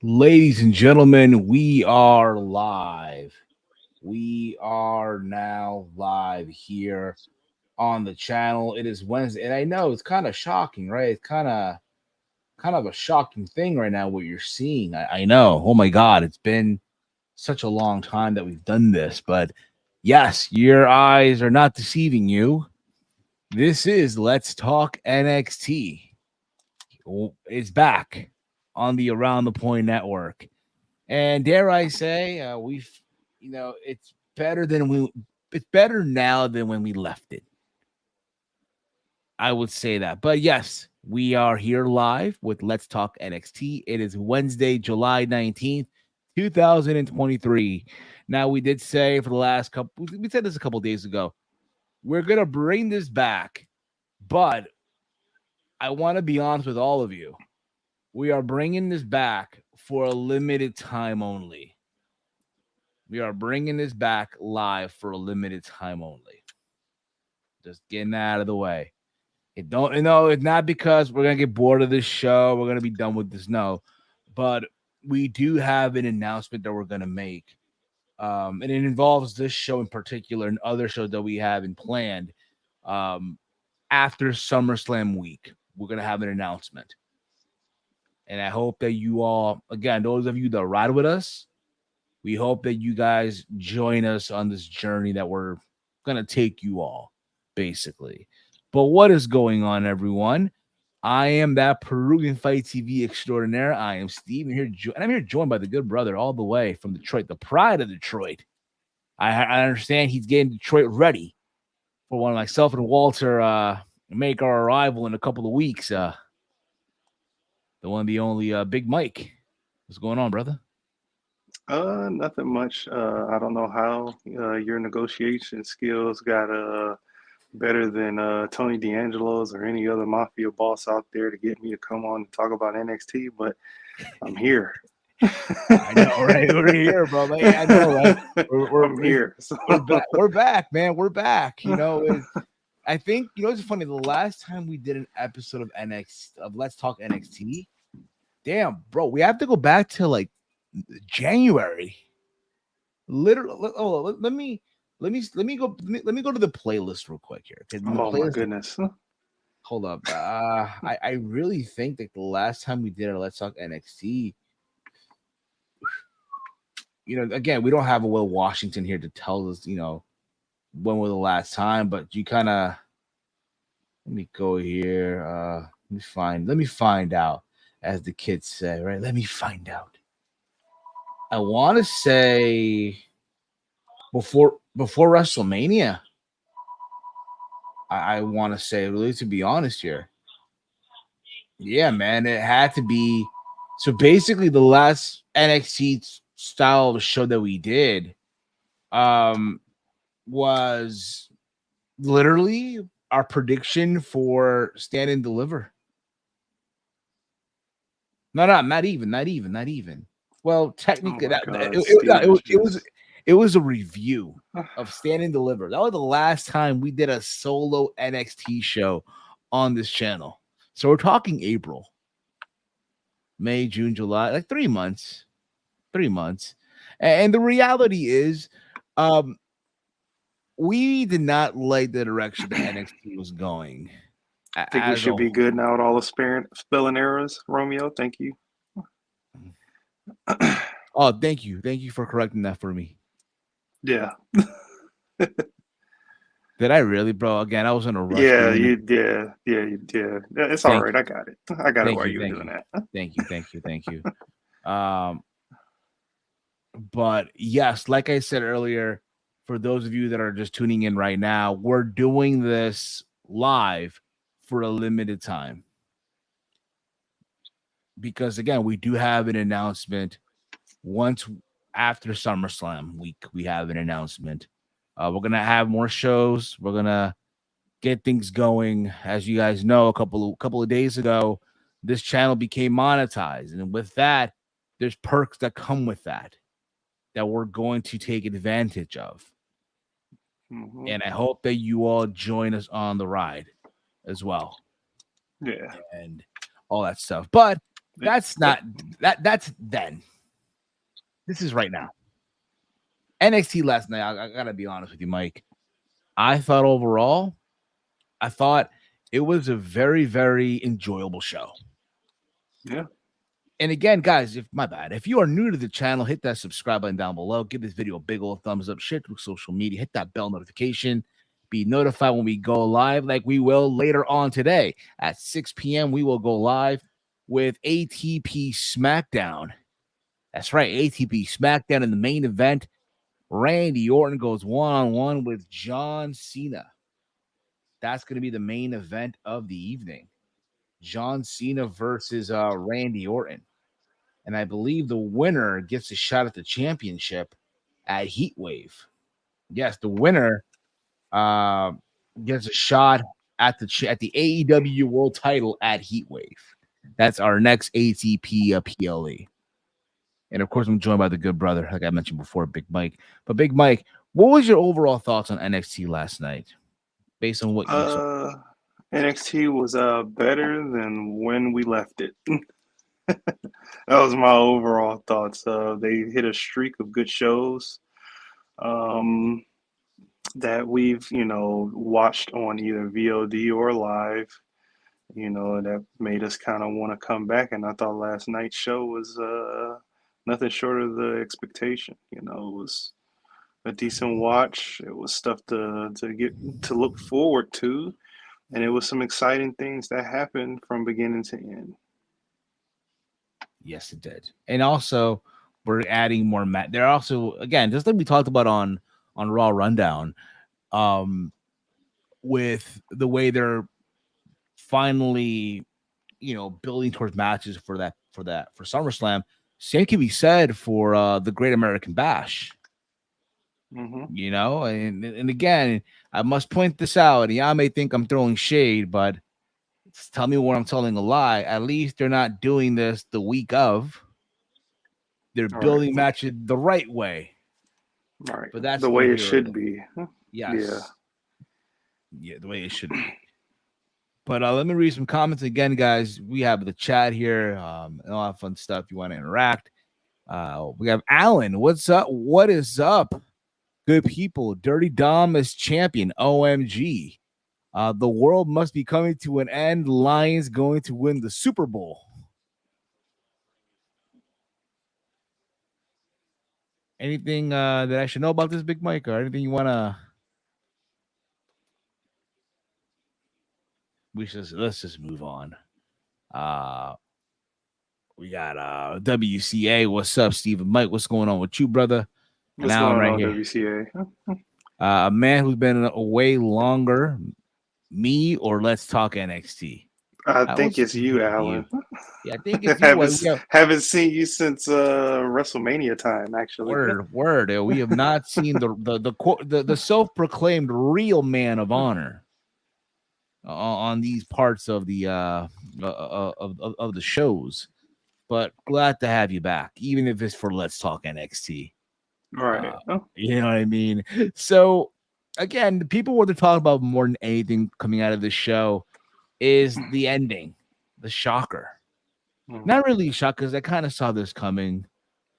Ladies and gentlemen, we are live. We are now live here on the channel. It is Wednesday, and I know it's kind of shocking, right? It's kind of a shocking thing right now what you're seeing. I know. Oh my God, it's been such a long time that we've done this, but yes, your eyes are not deceiving you. This is Let's Talk NXT. It's back on the Around the Point Network. And dare I say, it's better now than when we left it. I would say that. But yes, we are here live with Let's Talk NXT. It is Wednesday, July 19th, 2023. Now, we did say for the last couple, we said this a couple days ago, we're going to bring this back. But I want to be honest with all of you. We are bringing this back for a limited time only. We are bringing this back live for a limited time only. Just getting that out of the way. It's not because we're gonna get bored of this show. We're gonna be done with this. No, but we do have an announcement that we're gonna make, and it involves this show in particular and other shows that we have in planned. After SummerSlam week, we're gonna have an announcement, and I hope that you all, again, those of you that ride with us, we hope that you guys join us on this journey that we're going to take you all, basically. But what is going on, everyone? I am that Peruvian Fight TV extraordinaire. I am Steve, and I'm here joined by the good brother all the way from Detroit, the pride of Detroit. I understand he's getting Detroit ready for when myself and Walter make our arrival in a couple of weeks. The one, the only Big Mike. What's going on, brother? Nothing much. I don't know how your negotiation skills got better than Tony D'Angelo's or any other mafia boss out there to get me to come on and talk about NXT, but I'm here. I know, right? We're here, bro. Like, I know, right? I'm here. So. We're back, man. We're back. I think it's funny. The last time we did an episode of Let's Talk NXT, damn, bro, we have to go back to like January. Literally. Oh, let me go to the playlist real quick here. Oh my goodness. Hold up. I really think that the last time we did a Let's Talk NXT, again, we don't have a Will Washington here to tell us, when was the last time, but you kind of, let me go here. Let me find out, as the kids say, right? Let me find out. I want to say before WrestleMania. I want to say, really, to be honest here. Yeah, man, it had to be. So basically, the last NXT style of show that we did was literally our prediction for Stand and Deliver. No, not even. Well, technically, it was a review of Stand and Deliver. That was the last time we did a solo NXT show on this channel. So we're talking April, May, June, July, like 3 months. 3 months. And the reality is, we did not like the direction that NXT was going. I think we should be good now with all the spelling errors, Romeo. Thank you. Oh, thank you. Thank you for correcting that for me. Yeah. Did I really, bro? Again, I was in a rush. Yeah, you did. Yeah. It's all right. I got it. I got it while you were doing that. Thank you. But yes, like I said earlier, for those of you that are just tuning in right now, we're doing this live for a limited time. Because again, we do have an announcement. Once after SummerSlam week, we have an announcement. We're gonna have more shows. We're gonna get things going. As you guys know, a couple of days ago, this channel became monetized, and with that, there's perks that come with that we're going to take advantage of. Mm-hmm. And I hope that you all join us on the ride as well. Yeah, and all that stuff. But That's not that's then. This is right now. NXT last night, I gotta be honest with you, Mike. I thought overall, I thought it was a very, very enjoyable show. Yeah. And again, guys, if you are new to the channel, hit that subscribe button down below. Give this video a big old thumbs up. Share through social media. Hit that bell notification. Be notified when we go live, like we will later on today at 6 p.m. We will go live with ATP SmackDown. That's right, ATP SmackDown in the main event. Randy Orton goes one-on-one with John Cena. That's going to be the main event of the evening. John Cena versus Randy Orton. And I believe the winner gets a shot at the championship at Heatwave. Yes, the winner gets a shot at the AEW World Title at Heatwave. That's our next ATP PLE. And of course, I'm joined by the good brother, like I mentioned before, Big Mike. But Big Mike, what was your overall thoughts on NXT last night, based on what you saw? NXT was better than when we left it. That was my overall thoughts. They hit a streak of good shows um, that we've, watched on either VOD or live. That made us kind of want to come back. And I thought last night's show was nothing short of the expectation. It was a decent watch. It was stuff to look forward to, and it was some exciting things that happened from beginning to end. Yes, it did. And also, we're adding more They're also, again, just like we talked about on Raw Rundown, with the way they're finally, building towards matches for SummerSlam. Same can be said for the Great American Bash. Mm-hmm. And again, I must point this out. Y'all may think I'm throwing shade, but tell me when I'm telling a lie. At least they're not doing this the week of. They're building matches the right way. All right. But that's the way it should be. Yes. Yeah, the way it should be. But let me read some comments again, guys. We have the chat here, and all that fun stuff. You want to interact? We have Alan. What's up? What is up? Good people. Dirty Dom is champion. OMG. The world must be coming to an end. Lions going to win the Super Bowl. Anything that I should know about this, Big Mike, or anything you want to? Let's just move on. We got WCA. What's up, Stephen Mike? What's going on with you, brother? What's going on, WCA? A man who's been away longer, me or Let's Talk NXT? I think it's you, Alan. Yeah, I think it's you. Haven't seen you since WrestleMania time, actually. Word. We have not seen the self-proclaimed real man of honor on these parts of the of the shows. But glad to have you back, even if it's for Let's Talk NXT. All right. You know what I mean? So, again, the people what they're talking about more than anything coming out of this show is the ending, the shocker. Not really a shock because I kind of saw this coming,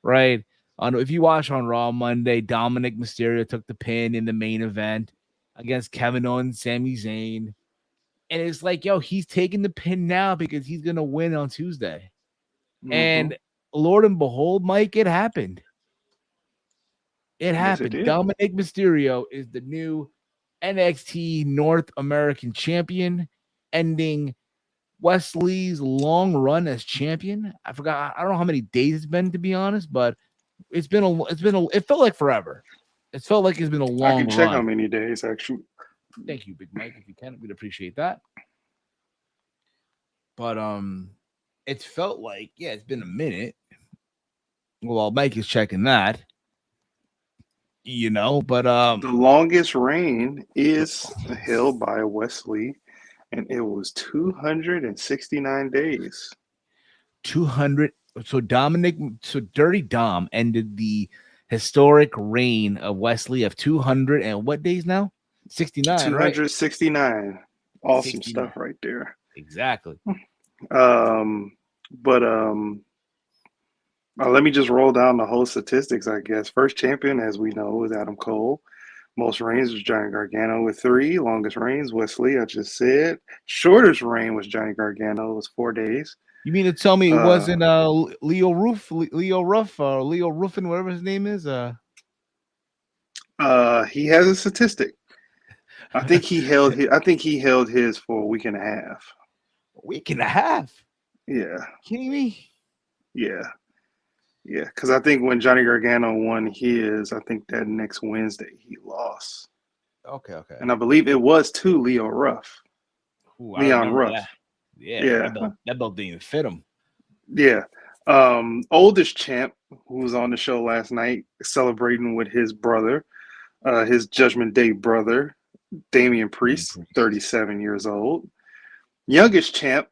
right? If you watch on Raw Monday, Dominick Mysterio took the pin in the main event against Kevin Owens, Sami Zayn. And it's like, yo, he's taking the pin now because he's going to win on Tuesday. And Lord and behold, Mike, it happened. It happened. Yes, Dominick Mysterio is the new NXT North American champion, ending Wesley's long run as champion. I forgot. I don't know how many days it's been, to be honest, but it felt like forever. It felt like it's been a long run. I can check how many days, actually. Thank you, Big Mike. If you can, we'd appreciate that. But it felt like, it's been a minute. Well, Mike is checking that. But the longest reign is held by Wesley, and it was 269 days. 200. So Dirty Dom ended the historic reign of Wesley of 200 and what days now? 69. 269. Right? Awesome 69. Stuff right there. Exactly. But let me just roll down the whole statistics, I guess. First champion, as we know, is Adam Cole. Most reigns was Johnny Gargano with 3. Longest reigns, Wesley, I just said. Shortest reign was Johnny Gargano, it was 4 days. You mean to tell me it Uh, wasn't Leo Ruff, or Leo Ruffin, whatever his name is? he has a statistic. I think he held his for a week and a half. A week and a half. Yeah, Kidding me? yeah, yeah. Because I think when Johnny Gargano won his, I think that next Wednesday he lost, Okay, okay. and I believe it was to Leo Ruff, Ooh, I Leon remember Ruff. that. Yeah, Yeah, that belt didn't even fit him. yeah. Oldest champ who was on the show last night celebrating with his brother, his Judgment Day brother, Damian Damn Priest, priest. 37 years old. Youngest champ,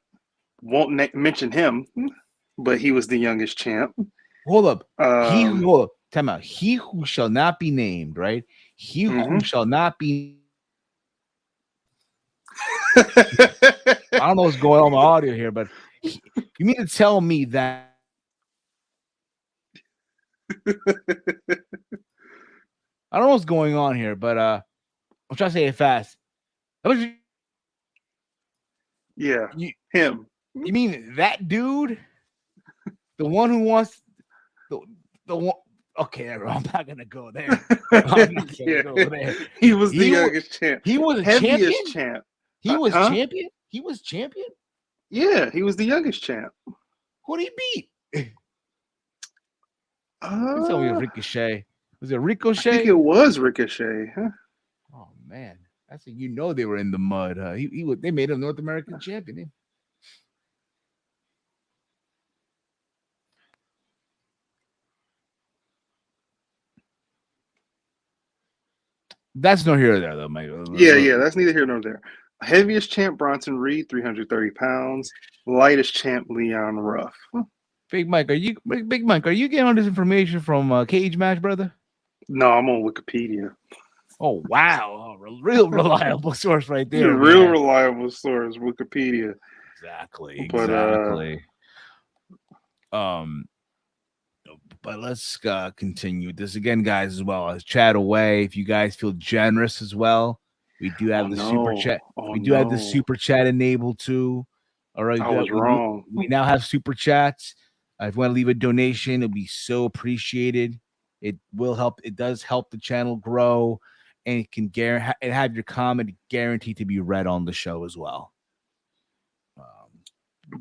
won't mention him, but he was the youngest champ. Hold up. Um, Hold up. Time out. He who shall not be named, right? He who mhm. shall not be. I don't know what's going on with my audio here, but you mean to tell me that I don't know what's going on here, but I'm trying to say it fast. Yeah, You, him. you mean that dude, the one who wants the one? Okay, I'm not gonna go there. I'm not gonna Yeah, go there. he was the He wa- youngest champ, he was a heaviest champion. champ. He was Huh? champion. He was champion. Yeah, he was the youngest champ. Who did he beat? You tell me it was Uh, Ricochet. Was it I think it Ricochet? was Ricochet. Huh? Oh man, that's a, they were in the mud. They made him North American champion. That's no here or there though, Mike. Yeah, yeah, that's neither here nor there. Heaviest champ Bronson Reed, 330 pounds. Lightest champ Leon Ruff. Big Mike? Are you getting all this information from Cage Match, brother? No, I'm on Wikipedia. Oh wow, real reliable source right The there, real man. reliable source, Wikipedia. But Exactly. Um, but let's continue with this again, guys. As well as chat away. If you guys feel generous as well, we do oh have the super no, chat. oh We do have the no, super chat enabled too. All right, I was wrong. we now have super chats. If you want to leave a donation, it'll be so appreciated. It will help. It does help the channel grow, and it can and have your comment guaranteed to be read on the show as well.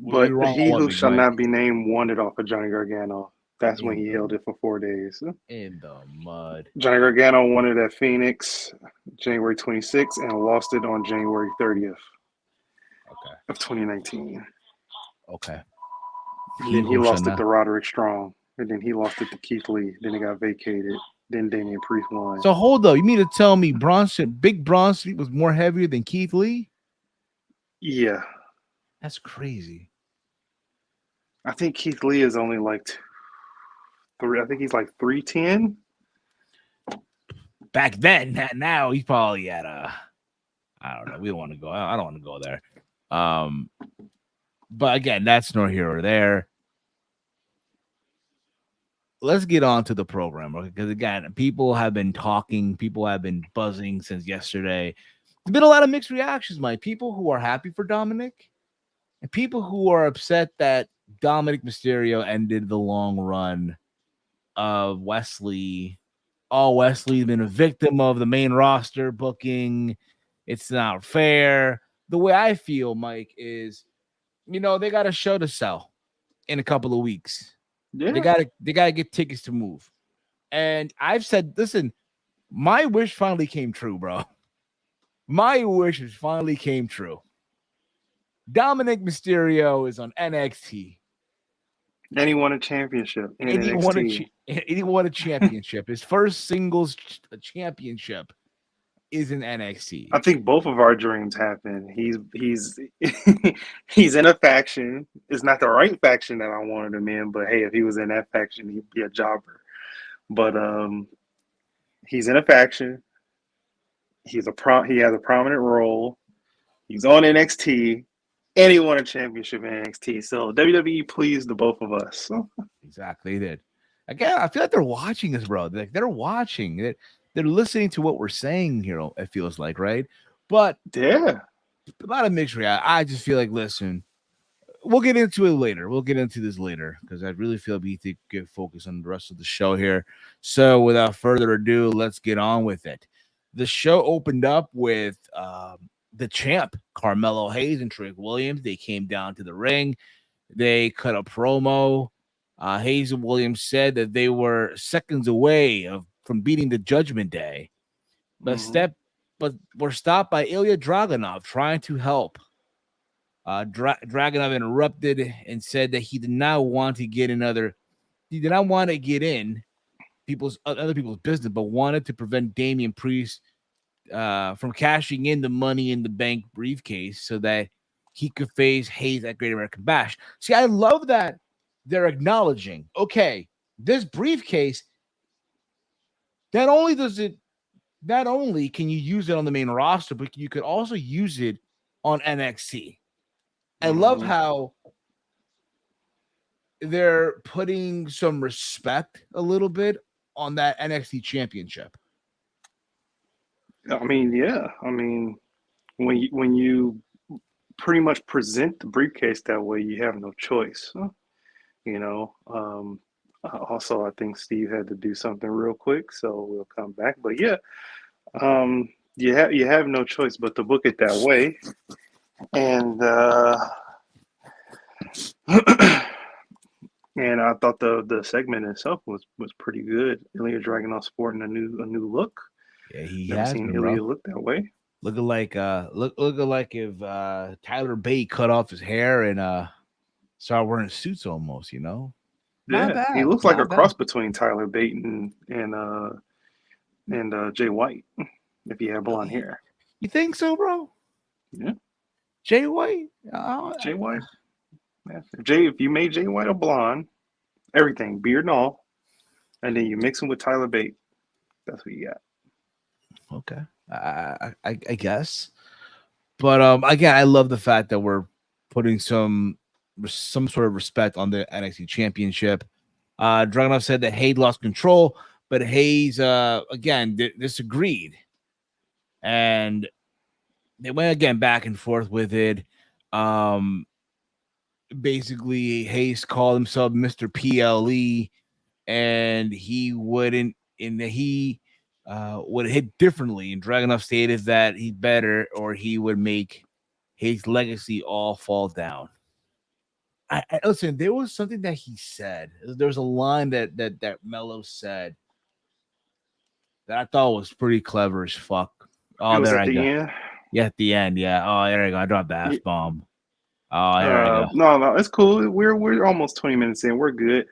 Were we But wrong on he what, who Big shall Mike? not be named won it off of Johnny Gargano. That's when In he the held it for 4 days. in the mud. Johnny Gargano won it at Phoenix January 26th and lost it on January 30th Okay. of 2019. Okay. And He then he who shall lost it not. to Roderick Strong. And then he lost it to Keith Lee. Then it got vacated. Then Damian Priest won. So hold up. You mean to tell me Big Bronson was more heavier than Keith Lee? Yeah. That's crazy. I think Keith Lee is only like I think he's like 310. Back then, now he's probably at I don't know. We don't want to go. I don't want to go there. But again, that's nor here or there. Let's get on to the program, okay? Because again, people have been talking, people have been buzzing since yesterday. There's been a lot of mixed reactions, Mike. People who are happy for Dominic, and people who are upset that Dominic Mysterio ended the long run of Wesley. Oh, Wesley's been a victim of the main roster booking. It's not fair. The way I feel, Mike, is they got a show to sell in a couple of weeks. Yeah. They gotta get tickets to move. And I've said, listen, my wish finally came true, bro. My wishes finally came true. Dominic Mysterio is on NXT. And he won a championship in And NXT. he won a championship. His first singles championship is in NXT. I think both of our dreams happen. He's he's in a faction. It's not the right faction that I wanted him in, but hey, if he was in that faction, he'd be a jobber. But he's in a faction. He has a prominent role. He's on NXT. And he won a championship in NXT. So WWE pleased the both of us. Exactly, they did. Again, I feel like they're watching us, bro. They're watching. They're listening to what we're saying here. It feels like, right? But Yeah. a lot of mixed reaction. I just feel like, listen, we'll get into it later. We'll get into this later because I really feel we need to get focused on the rest of the show here. So, without further ado, let's get on with it. The show opened up with the champ, Carmelo Hayes and Trick Williams. They came down to the ring. They cut a promo. Hayes and Williams said that they were seconds away from beating the Judgment Day, but Mm-hmm. were stopped by Ilya Dragunov trying to help. Dragunov interrupted and said that he did not want to get another. He did not want to get in other people's business, but wanted to prevent Damian Priest from cashing in the Money in the Bank briefcase so that he could face Hayes at Great American Bash. See, I love that they're acknowledging, okay, this briefcase, not only can you use it on the main roster, but you could also use it on NXT. I love Mm-hmm. how they're putting some respect a little bit on that NXT championship. I mean, yeah. I mean, when you pretty much present the briefcase that way, you have no choice. You know. Also, I think Steve had to do something real quick, so we'll come back. But yeah, you have no choice but to book it that way, and and I thought the segment itself was pretty good. Ilya Dragunov sporting a new look. Yeah, he Never has seen been, bro. Ilya look that way. Looking like if Tyler Bate cut off his hair and started wearing suits almost, Not Yeah, he bad. looks like a Not bad. cross between Tyler Bate and Jay White if he had blonde You, hair. you think so, bro? Yeah, Jay White? Jay White. Yeah. If you made Jay White a blonde, everything, beard and all, and then you mix him with Tyler Bate, that's what you got. Okay. I guess. But again, I love the fact that we're putting some sort of respect on the NXT championship. Dragunov said that Hayes lost control, but Hayes again disagreed. And they went again back and forth with it. Um Basically Hayes called himself Mr. PLE and he wouldn't and he would hit differently. And Dragunov stated that he better or he would make his legacy all fall down. I listen. There was something that he said. There was a line that Mello said that I thought was pretty clever as fuck. It Oh, was there at I go. the end. Yeah, at the end. Yeah. Oh, there I go. I dropped the F bomb. Oh, there I go. No, no, it's cool. We're almost 20 minutes in. We're good.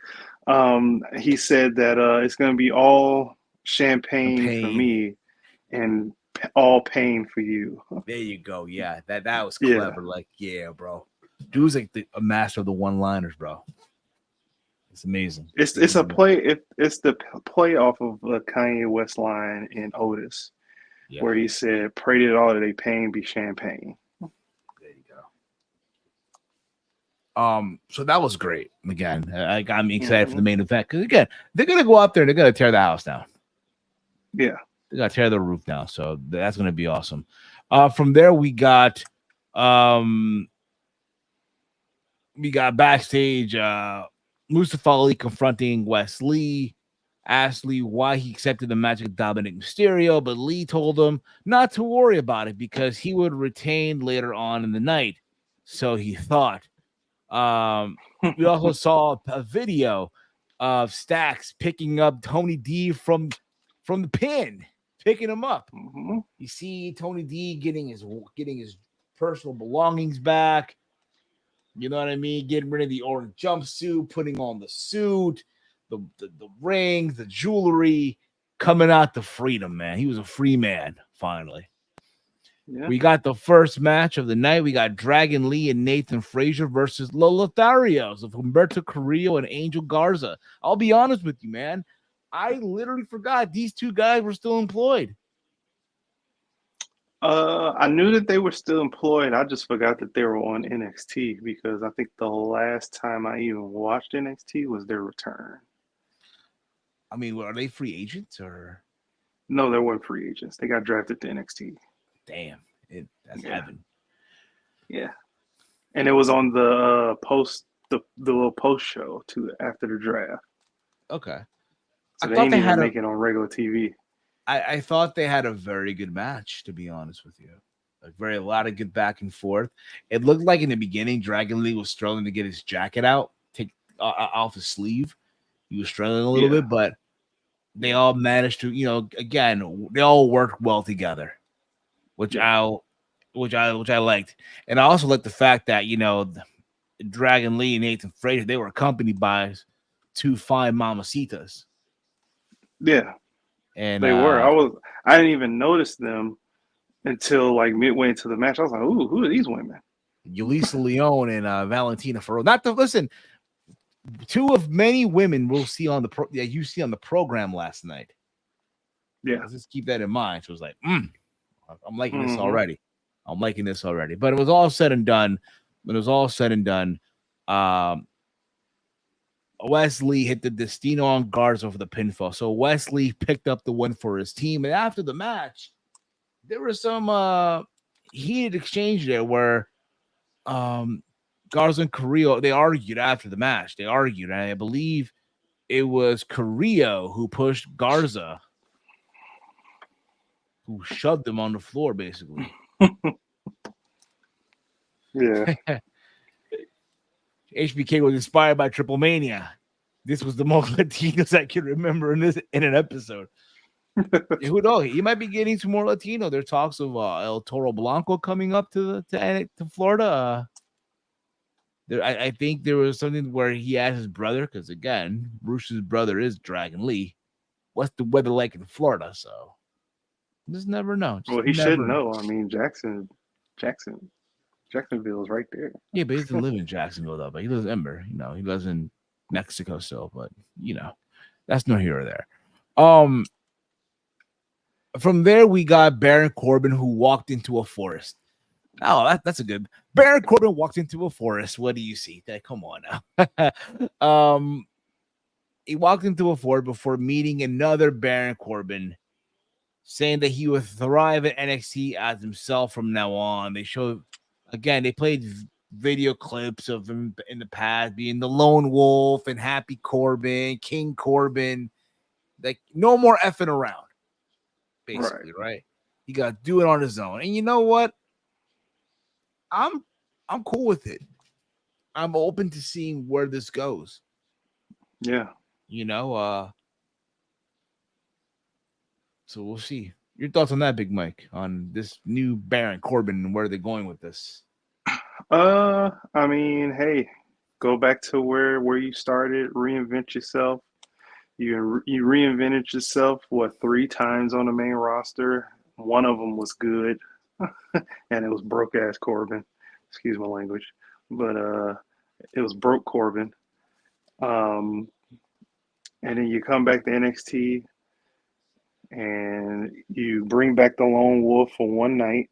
He said that it's gonna be all The champagne for pain. me and all pain for you. There you go. Yeah, that was Yeah, clever. Like, yeah, bro. Dude's like a master of the one-liners, bro. It's amazing. it's a play. It's the play off of a Kanye West line in Otis Yeah, where he said, "Pray that all of their pain be champagne." there you go. So that was great. Again, I got me excited for Hmm. the main event because again, they're gonna go out there and they're gonna tear the house down. Yeah. They're gonna tear the roof down. So that's gonna be awesome. From there um we got backstage Mustafa Ali confronting Wes Lee, asked Lee why he accepted the match with Dominick Mysterio, but Lee told him not to worry about it because he would retain later on in the night. So he thought. We also saw a video of Stacks picking up Tony D from the pin, picking him up. Hmm. You see Tony D getting his personal belongings back. You know what I mean? Getting rid of the orange jumpsuit, putting on the suit, the rings, the jewelry, coming out to freedom, man. He was a free man finally. Yeah. We got the first match of the night. We got Dragon Lee and Nathan Frazier versus Lotharios of Humberto Carrillo and Angel Garza. I'll be honest with you, man. I literally forgot these two guys were still employed. I knew that they were still employed. I just forgot that they were on NXT because I think the last time I even watched NXT was their return. I mean, are they free agents or No, they weren't free agents. They got drafted to NXT. damn? That's Yeah, heaven. yeah. And it was on the the little post show too after the draft. Okay. I So they thought ain't they even had a make it on regular TV. I thought they had a very good match, to be honest with you. Like a lot of good back and forth. It looked like in the beginning, Dragon Lee was struggling to get his jacket out, take off his sleeve. He was struggling a little Yeah, bit, but they yeah, all managed to, again, they all worked well together, which yeah, I, which I liked, and I also liked the fact that Dragon Lee and Nathan Frazier, they were accompanied by two fine mamacitas, yeah. and They were. I didn't even notice them until like midway into the match. I was like, "Ooh, who are these women?" Yulisa Leone and Valentina Ferro. Not to listen, two of many women we'll see on you see on the program last night. Yeah. Let's just keep that in mind. So it was like, I'm liking this Hmm. already. I'm liking this already. But it was all said and done. When it was all said and done, um, Wesley hit the Destino on Garza for the pinfall. So Wesley picked up the win for his team. And after the match, there was some heated exchange there where Garza and Carrillo, they argued after the match. They argued, and I believe it was Carrillo who pushed Garza, who shoved him on the floor, basically. Yeah. HBK was inspired by Triple Mania. This was the most Latinos I can remember in an episode. Who knows? He might be getting some more Latino. There are talks of El Toro Blanco coming up to Florida. I think there was something where he asked his brother, because again, Bruce's brother is Dragon Lee. What's the weather like in Florida? So just never know. Just Well, he should never. know. I mean, Jackson, Jacksonville is right there. Yeah, but he doesn't live in Jacksonville though. But he lives in Ember. He lives in Mexico still. But that's no here or there. From there we got Baron Corbin, who walked into a forest. Oh, that's a good. Baron Corbin walked into a forest. What do you see? Come on now. He walked into a forest before meeting another Baron Corbin, saying that he would thrive at NXT as himself from now on. They showed, again, they played video clips of him in the past being the Lone Wolf and Happy Corbin, King Corbin. Like, no more effing around, Right. basically, right? He got to do it on his own. And you know what? I'm cool with it. I'm open to seeing where this goes. Yeah. So we'll see. Your thoughts on that, Big Mike, on this new Baron Corbin and where they're going with this? I mean, hey, go back to where you started, reinvent yourself. You reinvented yourself what 3 times on the main roster. One of them was good, and it was broke ass Corbin. Excuse my language, but it was broke Corbin. Um, and then you come back to NXT and you bring back the Lone Wolf for one night,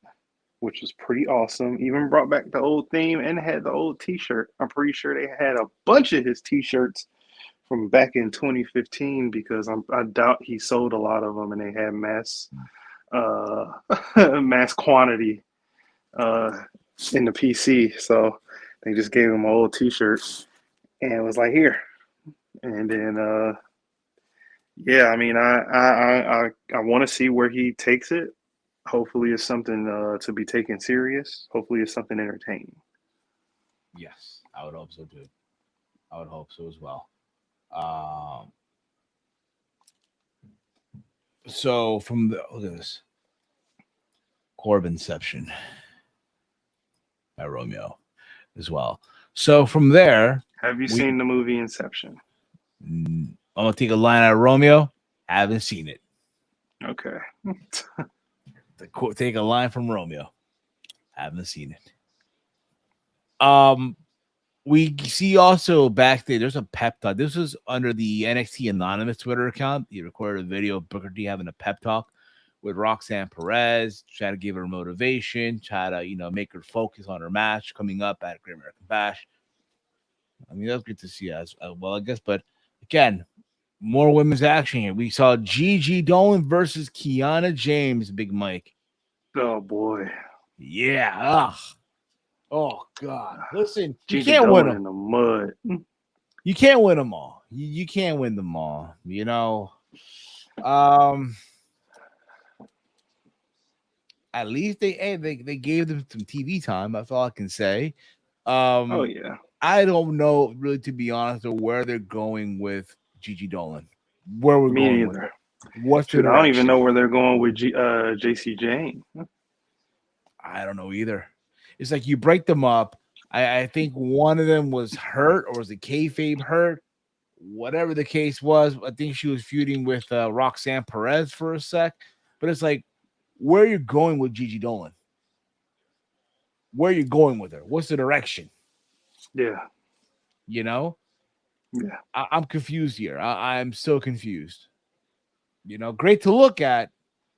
which was pretty awesome. Even brought back the old theme and had the old T-shirt. I'm pretty sure they had a bunch of his T-shirts from back in 2015 because I doubt he sold a lot of them and they had uh, mass quantity uh, in the PC. So they just gave him an old T-shirt and it was like here. And then yeah, I mean I want to see where he takes it. Hopefully, it's something to be taken serious. Hopefully, it's something entertaining. Yes, I would hope so too. I would hope so as well. Um, so from the look at this Corbinception by Romeo as well. So from there, Have you we seen the movie Inception? I'm gonna take a line out of Romeo. Haven't seen it. Okay. Take a line from Romeo. Haven't seen it. We see also back there's a pep talk. This was under the NXT Anonymous Twitter account. He recorded a video of Booker T having a pep talk with Roxanne Perez, try to give her motivation, try to, make her focus on her match coming up at Great American Bash. I mean, that's good to see as well, I guess. But again, more women's action here. We saw Gigi Dolan versus Kiana James, Big Mike. Oh boy. Yeah. Ugh. Oh God. Listen, you Gigi can't win Dolan them. in the mud. You can't win them all. You can't win them all. At least they gave them some TV time. That's all I can say. Oh yeah. I don't know really, to be honest, or where they're going with Gigi Dolan. Where we're Me going with neither. it. What's the Shoot, I don't even direction? know where they're going with JC Jane. I don't know either. It's like you break them up. I think one of them was hurt, or was the kayfabe hurt? Whatever the case was, I think she was feuding with Roxanne Perez for a sec. But it's like, where you're going with Gigi Dolan? Where you going with her? What's the direction? Yeah. Yeah. I'm confused here. I'm so confused. Great to look at.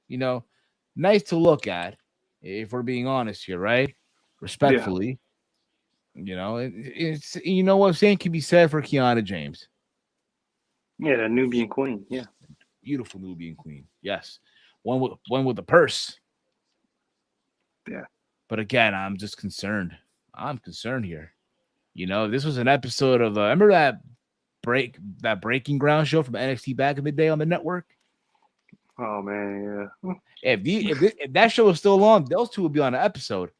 Nice to look at. If we're being honest here, right? Respectfully. It's what saying can be said for Kiana James. Yeah, the Nubian queen. Yeah. Beautiful Nubian queen. Yes. One with a purse. Yeah. But again, I'm just concerned. I'm concerned here. This was an episode of remember that Breaking Ground show from NXT back in the day on the network? Oh man, yeah. If that show was still on, those two would be on an episode.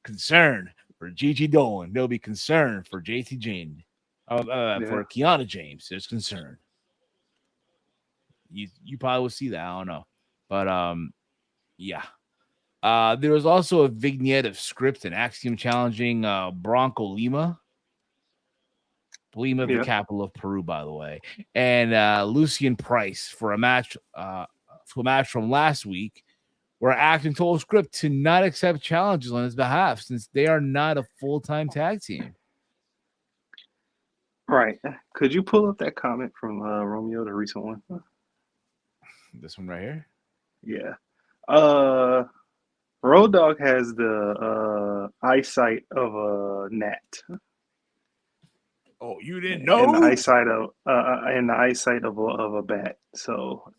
Concern for Gigi Dolan. They'll be concerned for JT Jane. For Kiana James. There's concern. You probably will see that. I don't know. But yeah. There was also a vignette of Scripps and Axiom challenging Bronco Lima. Lima, the capital of Peru, by the way, and Lucian Price for a match from last week, where Axiom told Scripps to not accept challenges on his behalf since they are not a full-time tag team. Right. Could you pull up that comment from Romeo, the recent one? This one right here? Yeah. Road Dogg has the eyesight of a gnat. Oh, you didn't know? And the eyesight of a bat. So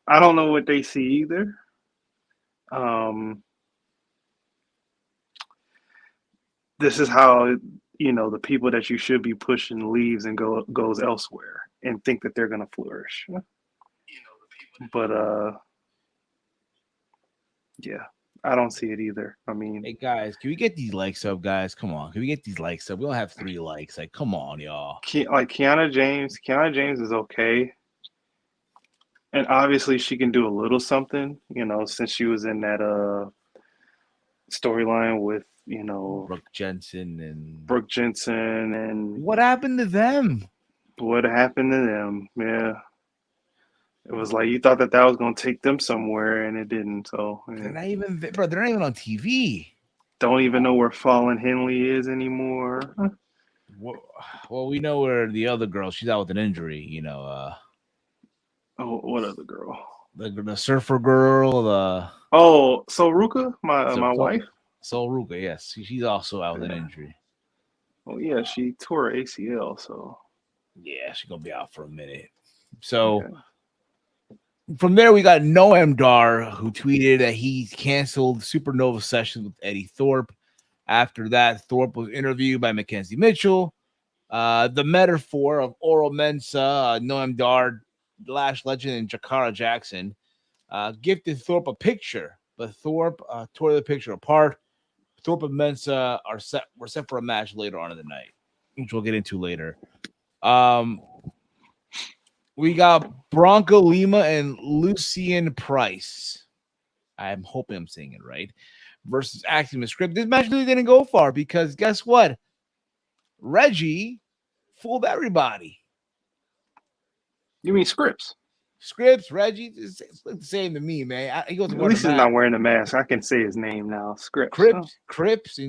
I don't know what they see either. This is how the people that you should be pushing leaves and goes elsewhere and think that they're gonna flourish. But yeah, I don't see it either. I mean, hey guys, can we get these likes up, guys? Come on, can we get these likes up? We don't have 3 likes. Like, come on, y'all. Like Kiana James is okay, and obviously she can do a little something. Since she was in that storyline with Brooke Jensen and what happened to them? What happened to them? Yeah. It was like you thought that was going to take them somewhere, and it didn't. So yeah. They're not even on TV. Don't even know where Fallon Henley is anymore. Well, we know where the other girl. She's out with an injury. What other girl? The surfer girl. So Ruka, my wife. So Ruka, yes, she's also out with an injury. Well, yeah, she tore her ACL, so yeah, she's gonna be out for a minute. So. Okay. From there, we got Noam Dar, who tweeted that he canceled Supernova sessions with Eddie Thorpe. After that, Thorpe was interviewed by Mackenzie Mitchell. The metaphor of Oro Mensah, Noam Dar, Lash Legend, and Jakara Jackson gifted Thorpe a picture, but Thorpe tore the picture apart. Thorpe and Mensah were set for a match later on in the night, which we'll get into later. We got Bronco Lima and Lucian Price. I'm hoping I'm saying it right. Versus Axiom and Scripps. This match really didn't go far because guess what? Reggie fooled everybody. You mean Scripps? Scripps, Reggie, it's the same to me, man. He goes. At least he's not wearing a mask. I can say his name now. Scripps. Cripps.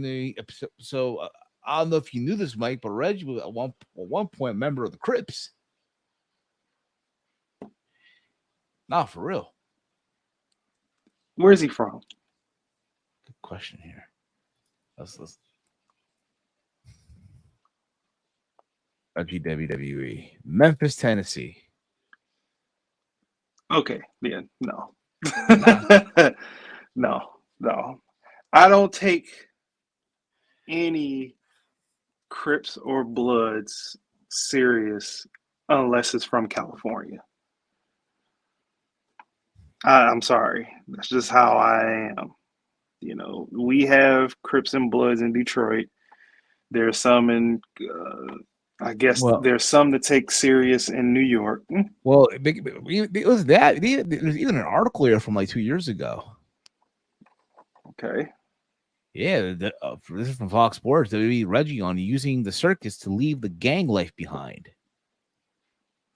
So I don't know if you knew this, Mike, but Reggie was at one point a member of the Crips. Nah, for real. Where's he from? Good question here. Let's WWE. Memphis, Tennessee. Okay, yeah, no. Nah. No, no. I don't take any Crips or Bloods serious unless it's from California. I'm sorry. That's just how I am. We have Crips and Bloods in Detroit. There's some in, I guess, Well, there's some that take serious in New York. well, it was that. There's even an article here from like 2 years ago. Okay. Yeah, this is from Fox Sports. WWE Reggie on using the circus to leave the gang life behind.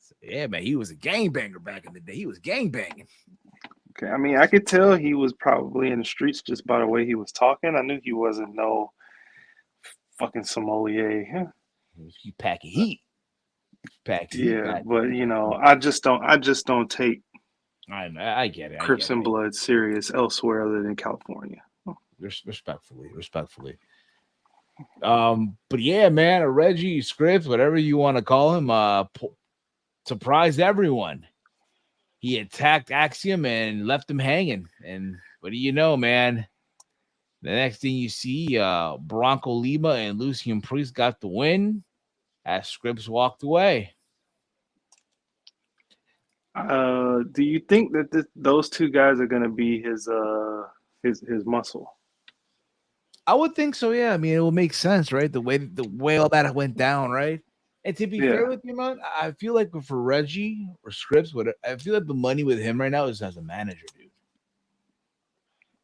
So, yeah, man, he was a gangbanger back in the day. He was gangbanging. Okay. I mean, I could tell he was probably in the streets just by the way he was talking. I knew he wasn't no fucking sommelier. He packing heat. Packing heat Yeah, back. but I just don't take I get it. I Crips get and it. Bloods serious elsewhere other than California. Respectfully. But yeah, man, a Reggie Scripps, whatever you want to call him, surprised everyone. He attacked Axiom and left him hanging. And what do you know, man? The next thing you see, Bronco Lima and Lucian Priest got the win as Scripps walked away. Do you think that those two guys are gonna be his muscle? I would think so, yeah. I mean, it will make sense, right? The way all that went down, right? And to be fair Yeah. with you, man, I feel like for Reggie or Scripps, I feel like the money with him right now is as a manager, dude.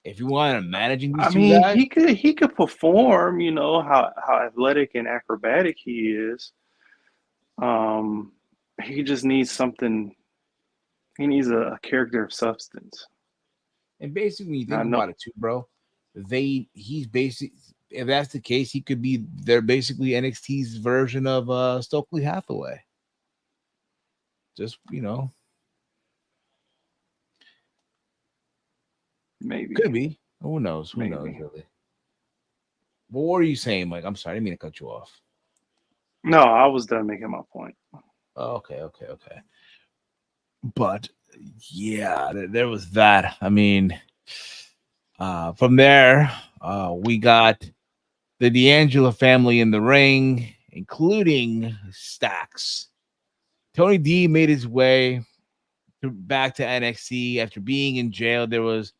If you want him managing these I two mean, guys, he could perform. You know how athletic and acrobatic he is. Um, he just needs something. He needs a character of substance. and basically, when you I think know. about it, too, bro, he's basically if that's the case, he could be they're basically NXT's version of Stokely Hathaway. Just Maybe, could be. Who knows? Who knows maybe. really? But what are you saying, Mike? I'm sorry, I didn't mean to cut you off. No, I was done making my point. Oh, okay. But yeah, there was that. I mean, from there, we got the D'Angelo family in the ring, including Stacks. Tony D made his way back to NXT after being in jail. There was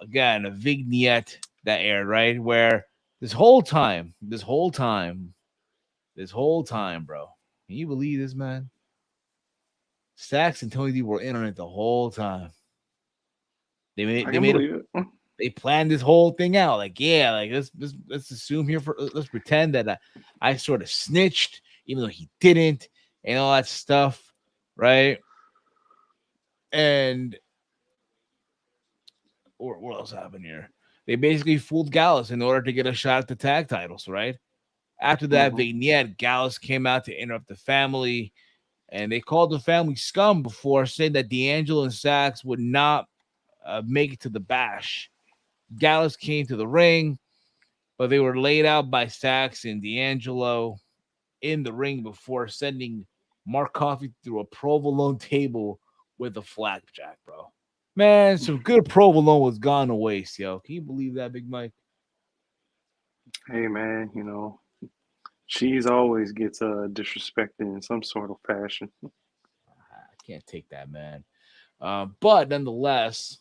again a vignette that aired right where this whole time, bro. Can you believe this, man? Stacks and Tony D were in on it the whole time. They made I they can made a believe it. they planned this whole thing out. Like, yeah, like let's assume here for let's pretend that I sort of snitched, even though he didn't, and all that stuff, right? And or what else happened here? They basically fooled Gallus in order to get a shot at the tag titles, right? After that Hmm. vignette, Gallus came out to interrupt the family, and they called the family scum before saying that D'Angelo and Sachs would not make it to the bash. Gallus came to the ring, but they were laid out by Sachs and D'Angelo in the ring before sending Mark Coffey through a provolone table with a flapjack, bro. Man, some good provolone was gone to waste, yo. Can you believe that, Big Mike? Hey man, cheese always gets disrespected in some sort of fashion. I can't take that, man. But nonetheless,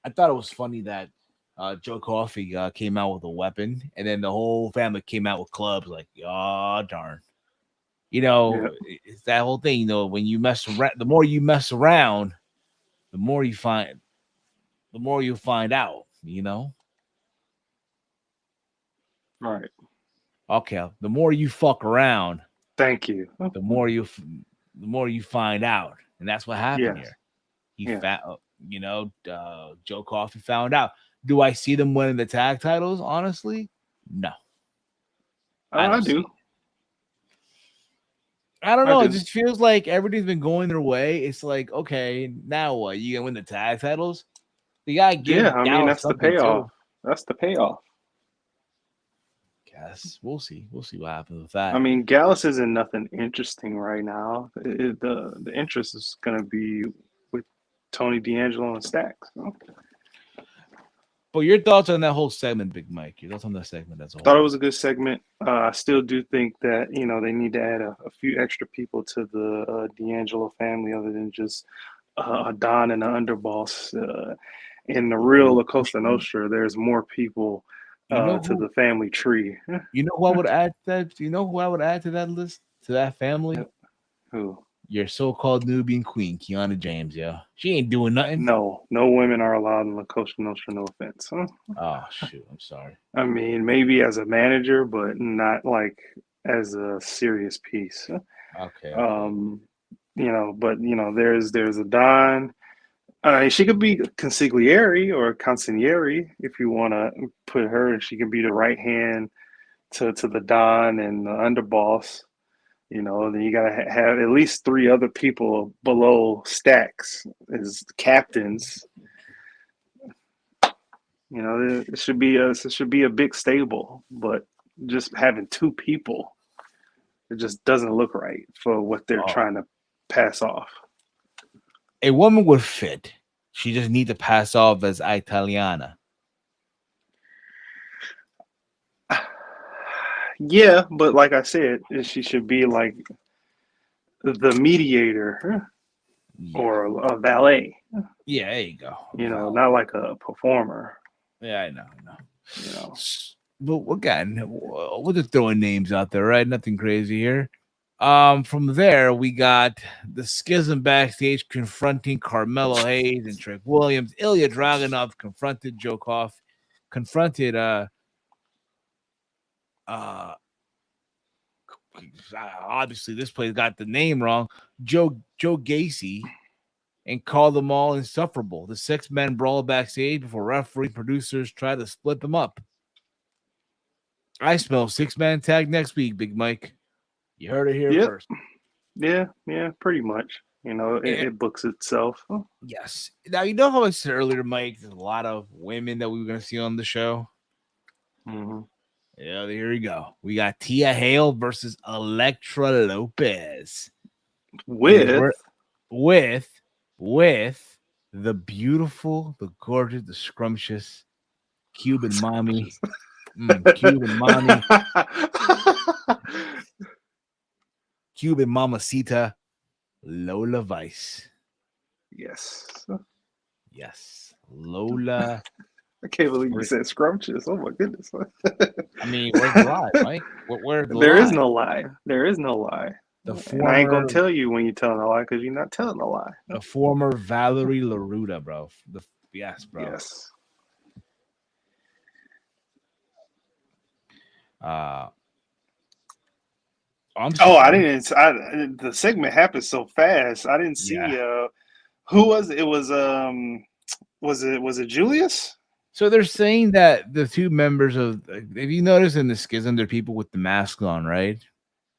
I thought it was funny that Joe Coffey came out with a weapon, and then the whole family came out with clubs. Like, oh darn, Yeah. it's that whole thing. When you mess around, the more you mess around, the more you find, the more you find out. Right. Okay, the more you fuck around, Thank you. the more you, the more you find out, and that's what happened Yes. here. He Yes. found, Joe Coffey found out. Do I see them winning the tag titles? Honestly, no, I I don't see do. it. I don't I know. It do. just feels like everything's been going their way. It's like, okay, now what? You gonna win the tag titles? You gotta give Yeah, I mean Dallas that's the something payoff. too. That's the payoff. Guess we'll see. We'll see what happens with I that. mean, Gallus isn't nothing interesting right now. The interest is going to be with Tony D'Angelo and Stacks. But your thoughts on that whole segment, Big Mike? Your thoughts on that segment as a Thought it whole? was a good segment. I still do think that they need to add a few extra people to the D'Angelo family, other than just a Don and an underboss. In the real La Costa Nostra, there's more people You know to who? the family tree. You know who I would add to that? Do you know who I would add to that list? To that family? Who? Your so-called Nubian queen, Kiana James. Yeah, she ain't doing nothing. No, no women are allowed in La Costa Nostra. No offense. Oh shoot, I'm sorry. I mean, maybe as a manager, but not like as a serious piece. Okay, okay. Um, but there's a Don. She could be consigliere or consigliere if you want to put her, and she can be the right hand to the Don and the underboss. Then you gotta have at least three other people below Stacks as captains. It should be a big stable, but just having two people, it just doesn't look right for what they're Oh, trying to pass off. a woman would fit. She just need to pass off as Italiana. Yeah, but like I said, she should be like the mediator Yeah, or a valet, yeah. There you go. Val. not like a performer, Yeah, I know, I know. you know. But again, we're just throwing names out there, right? Nothing crazy here. From there, we got the Schism backstage confronting Carmelo Hayes and Trick Williams. Ilya Dragunov confronted uh obviously this place got the name wrong, Joe Gacy, and called them all insufferable. The six-man brawl backstage before referee producers tried to split them up. I smell six-man tag next week, Big Mike. You heard it here Yep. first. Yeah, pretty much. It books itself. Yes. Now, you know how I said earlier, Mike, there's a lot of women that we were going to see on the show? Mm-hmm. Yeah, here we go. We got Tia Hale versus Elektra Lopez. With With the beautiful, the gorgeous, the scrumptious Cuban mommy. Cuban mommy. Cuban mamacita Lola Vice. Yes. Yes. Lola. I can't believe you said scrumptious. Oh my goodness. I mean, where's the lie, Mike? Where's the There is lie? no lie. There is no lie. The And I ain't gonna former tell you when you're telling a lie because you're not telling a lie. the former Valerie Laruda, bro. Yes, bro. Yes. I'm Oh, I sorry. didn't. The segment happened so fast. I didn't see. Yeah. Who was it? It was Was it Julius? So they're saying that the two members of, if you notice in the schism, they're people with the mask on, right?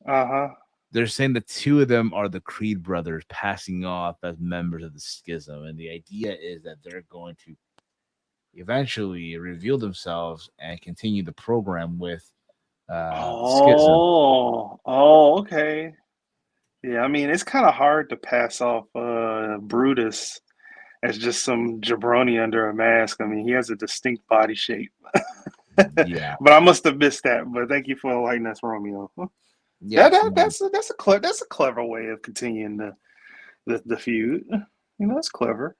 Uh-huh. They're saying the two of them are the Creed brothers passing off as members of the schism. And the idea is that they're going to eventually reveal themselves and continue the program with schism. Okay. Yeah, I mean it's kind of hard to pass off Brutus as just some jabroni under a mask. I mean, he has a distinct body shape. Yeah. But I must have missed that. But thank you for enlightening us, Romeo. Yes. That's a clever way of continuing the feud. That's clever.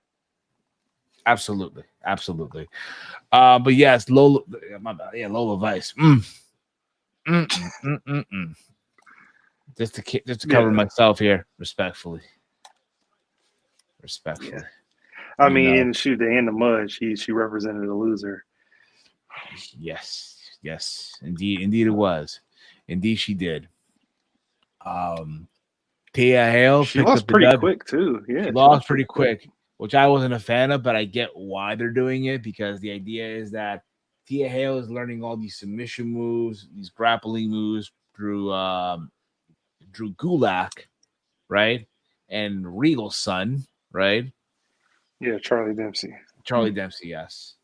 Absolutely. Absolutely. But yes, Lola, my bad. Yeah, Lola Vice. Just to cover Yeah. myself here, respectfully. I You know, mean, shoot, they in the mud. She represented a loser. yes, indeed it was, indeed she did. Um, Tia Hale She picked lost up the pretty dub. quick too. She Yeah, she lost lost pretty pretty quick. quick, which I wasn't a fan of, but I get why they're doing it because the idea is that Tia Hale is learning all these submission moves, these grappling moves through Drew Gulak, right? And Regal's son, right? Yeah, Charlie Dempsey. Charlie Dempsey, yes.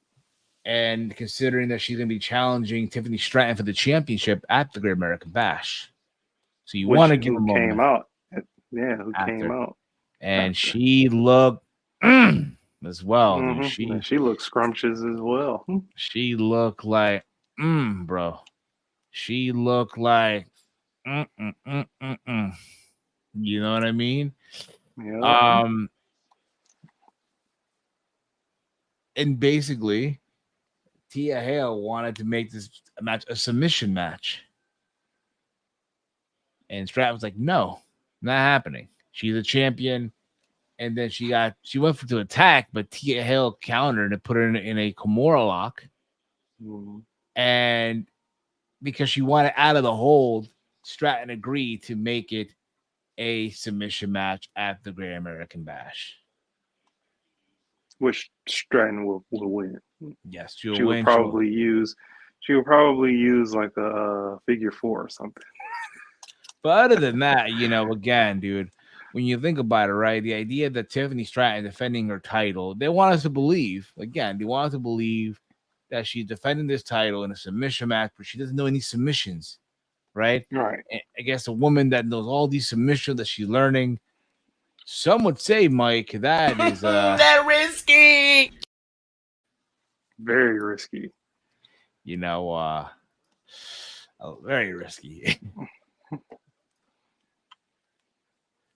And considering that she's going to be challenging Tiffany Stratton for the championship at the Great American Bash. So you want to give a Who moment came out? Yeah, who came after. out And after? she looked as well, dude. She looks scrumptious as well. She looked like, bro. She looked like, mm, mm, mm, mm, mm. You know what I mean? Yeah. And basically, Tia Hale wanted to make this match a submission match. And Stratton was like, no, not happening. She's a champion. And then she went to attack, but Tia Hale countered and put her in a Kimura lock. And because she wanted out of the hold, Stratton agreed to make it a submission match at the Great American Bash. Which Stratton will win. Yes, she would probably use like a figure four or something. But other than that, again, dude, when you think about it, right, the idea that Tiffany Stratton defending her title, they want us to believe, that she's defending this title in a submission match, but she doesn't know any submissions, right? Right. I guess a woman that knows all these submissions that she's learning. Some would say, Mike, that is that risky. Very risky. Very risky.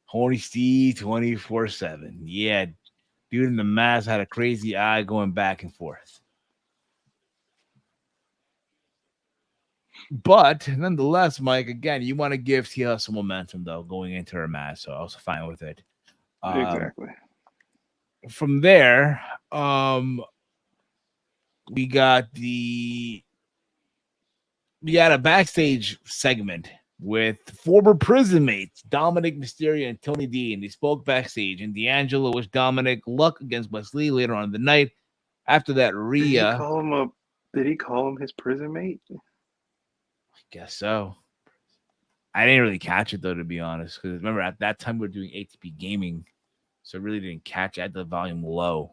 Horny Steve 24/7. Yeah, dude in the mask had a crazy eye going back and forth. But nonetheless, Mike, again, you want to give Tia some momentum though going into her match, so I was fine with it. Exactly. From there, we got a backstage segment with former prison mates Dominick, Mysterio, and Tony D, and they spoke backstage. And D'Angelo wished Dominic luck against Wesley later on in the night. After that, Rhea. Did he call him his prison mate? I guess so. I didn't really catch it though, to be honest, because remember at that time we were doing ATP gaming, so I really didn't catch it. I had the volume low.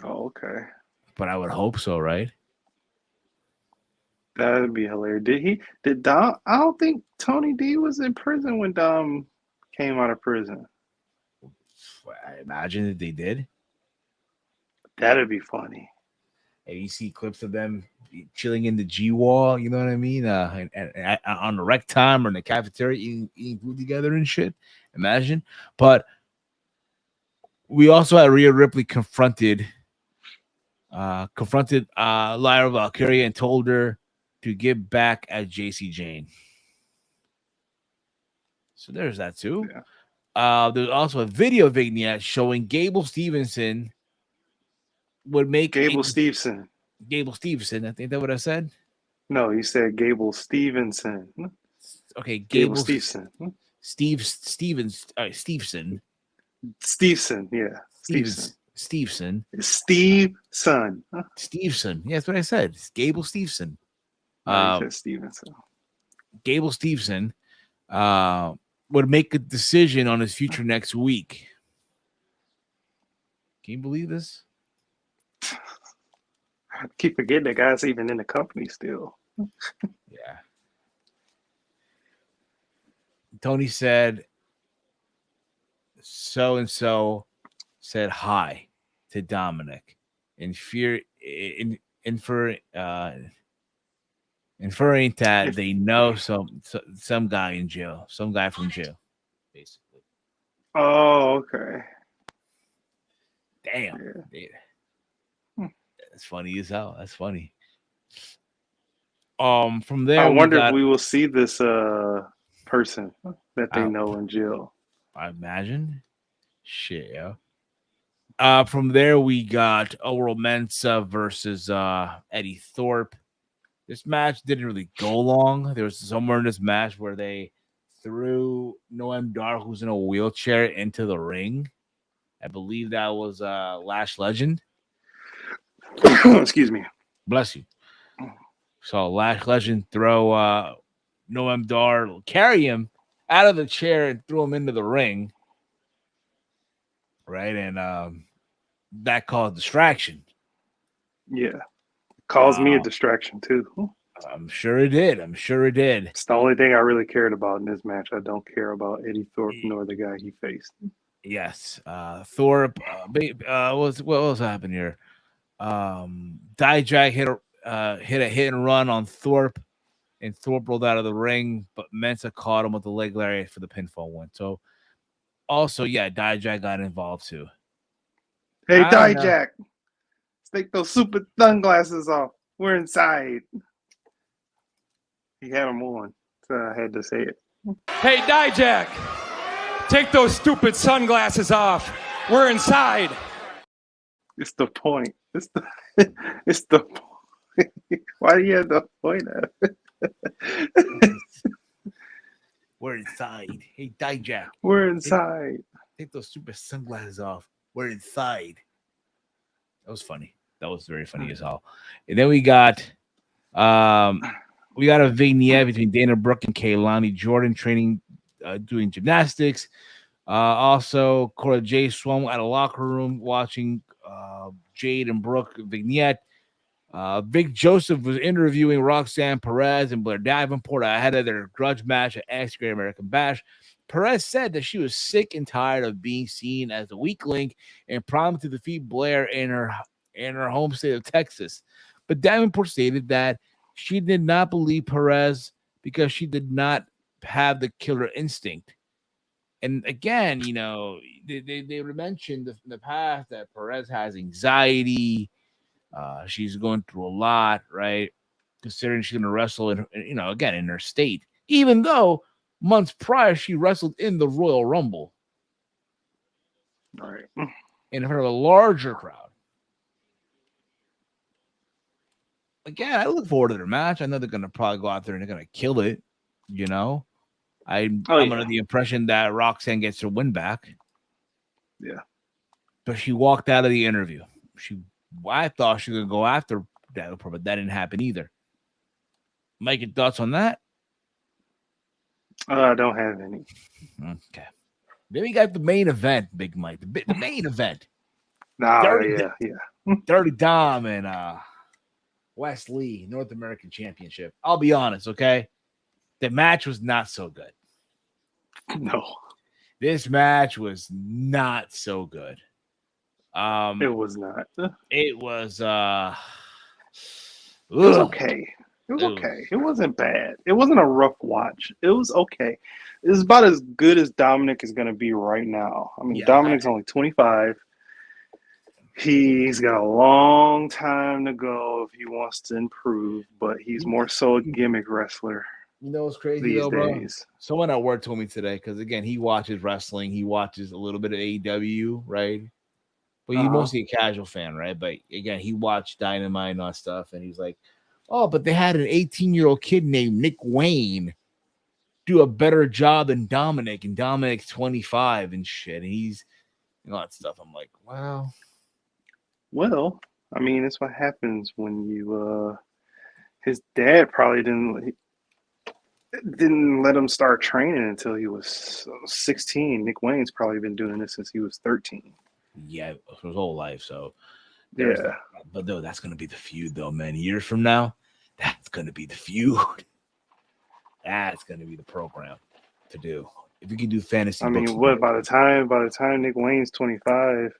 Oh, okay. But I would hope so, right? That'd be hilarious. Did Dom? I don't think Tony D was in prison when Dom came out of prison. I imagine that they did. That'd be funny. And you see clips of them chilling in the G wall, you know what I mean? And on the rec time or in the cafeteria eating food together and shit. Imagine. But we also had Rhea Ripley confronted Lyra Valkyria and told her to get back at JC Jane. So there's that too. Yeah. There's also a video vignette showing Gable Stevenson would make Gable Stevenson. I think that's what I said. No, you said Gable Stevenson. Okay, Gable Stevenson. Stevenson, yeah. Stevenson. Steveson. Stevenson. Yeah, that's what I said. It's Gable Stevenson. You said Stevenson. Gable Stevenson would make a decision on his future next week. Can you believe this? I keep forgetting that guy's even in the company still. Yeah. Tony said, so and so said hi to Dominic, inferring that they know some guy in jail, some guy from jail, basically. Oh, okay. Damn. Yeah. That's funny as hell. That's funny. From there, I wonder if we will see this person that they know in jail. I imagine. Shit, yeah. From there, we got Oro Mensah versus Eddie Thorpe. This match didn't really go long. There was somewhere in this match where they threw Noam Dar, who's in a wheelchair, into the ring. I believe that was Lash Legend. Excuse me. Bless you. So Lash Legend throw Noam Dar, carry him out of the chair and threw him into the ring. Right. And that caused distraction. Yeah. Caused me a distraction too. I'm sure it did. It's the only thing I really cared about in this match. I don't care about Eddie Thorpe nor the guy he faced. Yes. Thorpe. What was happening here? Dijak hit a hit and run on Thorpe, and Thorpe rolled out of the ring, but Mensah caught him with the leg lariat for the pinfall win. So, also, yeah, Dijak got involved too. Hey, Dijak, take those super sunglasses off. We're inside. He had them on, so I had to say it. Hey, Dijak, take those stupid sunglasses off. We're inside. It's the point. It's the point. Why do you have to point at it? We're inside. Hey, Dijak. We're inside. Take those stupid sunglasses off. We're inside. That was funny. That was very funny as hell. And then we got a vignette between Dana Brooke and Kaylani Jordan training, doing gymnastics. Also, Cora Jade swung at a locker room watching Jade and Brooke vignette. Vic Joseph was interviewing Roxanne Perez and Blair Davenport ahead of their grudge match at NXT Great American Bash. Perez said that she was sick and tired of being seen as a weak link and promised to defeat Blair in her home state of Texas. But Davenport stated that she did not believe Perez because she did not have the killer instinct. And again, they mentioned in the past that Perez has anxiety. She's going through a lot, right? Considering she's going to wrestle again in her state, even though months prior she wrestled in the Royal Rumble, right, in front of a larger crowd. Again, I look forward to their match. I know they're going to probably go out there and they're going to kill it. I'm under the impression that Roxanne gets her win back. Yeah, but she walked out of the interview. I thought she was going to go after that, but that didn't happen either. Mike, your thoughts on that? I don't have any. Okay. Then we got the main event, Big Mike. The main event. Dirty Dom and Wes Lee, North American Championship. I'll be honest, okay? The match was not so good. No. This match was not so good. It was not. It was it was okay. It was okay. It wasn't bad. It wasn't a rough watch. It was okay. It was about as good as Dominick is going to be right now. I mean, Dominick's only 25. He's got a long time to go if he wants to improve, but he's more so a gimmick wrestler. You know what's crazy though, bro? Someone at work told me today, because again, he watches wrestling. He watches a little bit of AEW, right? But he's mostly a casual fan, right? But again, he watched Dynamite and all that stuff, and he's like, oh, but they had an 18-year-old kid named Nick Wayne do a better job than Dominick, and Dominick's 25 and shit. And he's all that stuff. I'm like, wow. Well, I mean, it's what happens when you his dad probably didn't let him start training until he was 16. Nick Wayne's probably been doing this since he was 13. Yeah, for his whole life. So yeah. But though that's gonna be the feud though, man. Years from now, that's gonna be the feud. That's gonna be the program to do. If you can do fantasy. I mean, what by the time Nick Wayne's 25,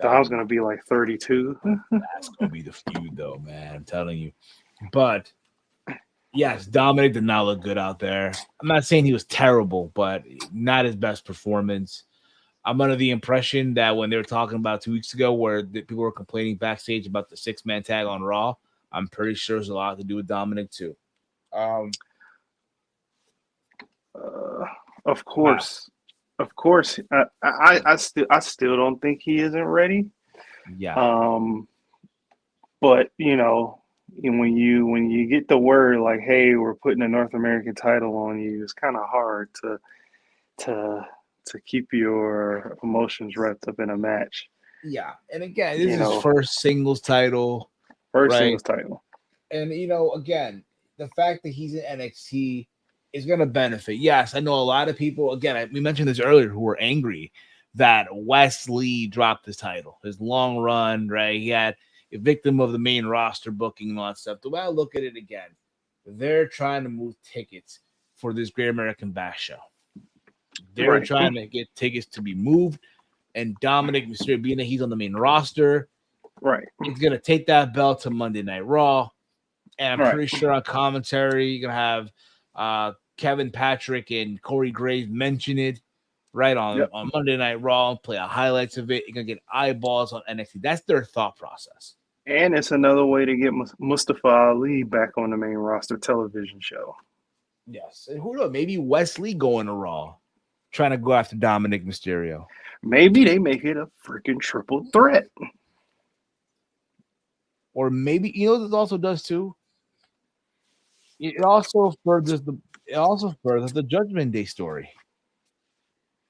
Dom's gonna be like 32. That's gonna be the feud though, man. I'm telling you. But yes, Dominick did not look good out there. I'm not saying he was terrible, but not his best performance. I'm under the impression that when they were talking about 2 weeks ago where people were complaining backstage about the 6-man tag on Raw, I'm pretty sure there's a lot to do with Dominick too. Of course. Wow. Of course. I still don't think he isn't ready. Yeah. But when you get the word like, hey, we're putting a North American title on you, it's kind of hard to keep your emotions wrapped up in a match. Yeah. And again, this is his first singles title. Singles title. And, again, the fact that he's in NXT is going to benefit. Yes, I know a lot of people, again, we mentioned this earlier, who were angry that Wesley dropped his title, his long run, right? He had a victim of the main roster booking and all that stuff. The way I look at it again, they're trying to move tickets for this Great American Bash show. They're trying to get tickets to be moved, and Dominick Mysterio, being that he's on the main roster, he's gonna take that belt to Monday Night Raw, and I'm pretty sure on commentary you're gonna have Kevin Patrick and Corey Graves mention it on Monday Night Raw, play highlights of it. You're gonna get eyeballs on NXT. That's their thought process. And it's another way to get Mustafa Ali back on the main roster television show. Yes, and who knows? Maybe Wesley going to Raw, trying to go after Dominick Mysterio. Maybe they make it a freaking triple threat. Or maybe, you know, this also does too. It also furthers the Judgment Day story.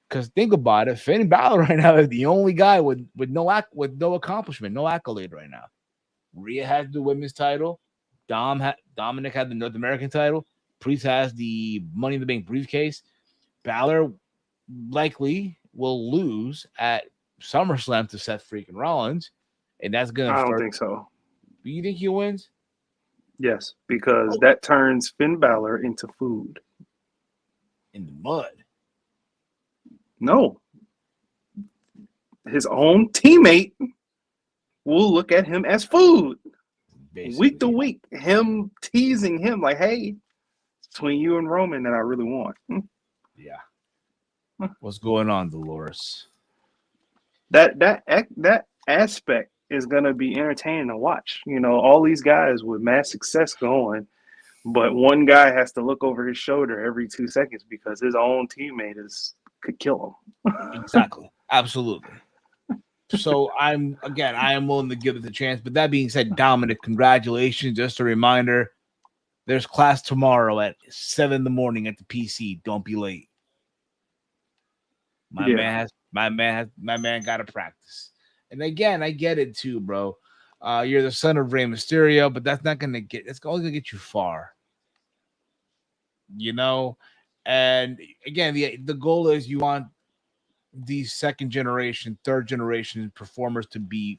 Because think about it, Finn Balor right now is the only guy with no accomplishment, no accolade right now. Rhea has the women's title. Dominic had the North American title. Priest has the Money in the Bank briefcase. Balor likely will lose at SummerSlam to Seth freaking Rollins, and that's gonna. I don't think so. Do you think he wins? Yes, because that turns Finn Balor into food in the mud. No, his own teammate will look at him as food. Basically. Week to week, him teasing him like, "Hey, it's between you and Roman that I really want." Yeah. What's going on, Dolores? That aspect is gonna be entertaining to watch. You know, all these guys with mass success going, but one guy has to look over his shoulder every 2 seconds because his own teammate could kill him. Exactly. Absolutely. So I am willing to give it a chance. But that being said, Dominic, congratulations. Just a reminder, there's class tomorrow at 7 a.m. at the PC. Don't be late. My man got to practice. And again, I get it too, bro. You're the son of Rey Mysterio, but that's not gonna get. It's only gonna get you far. You know, and again, the goal is you want these second generation, third generation performers to be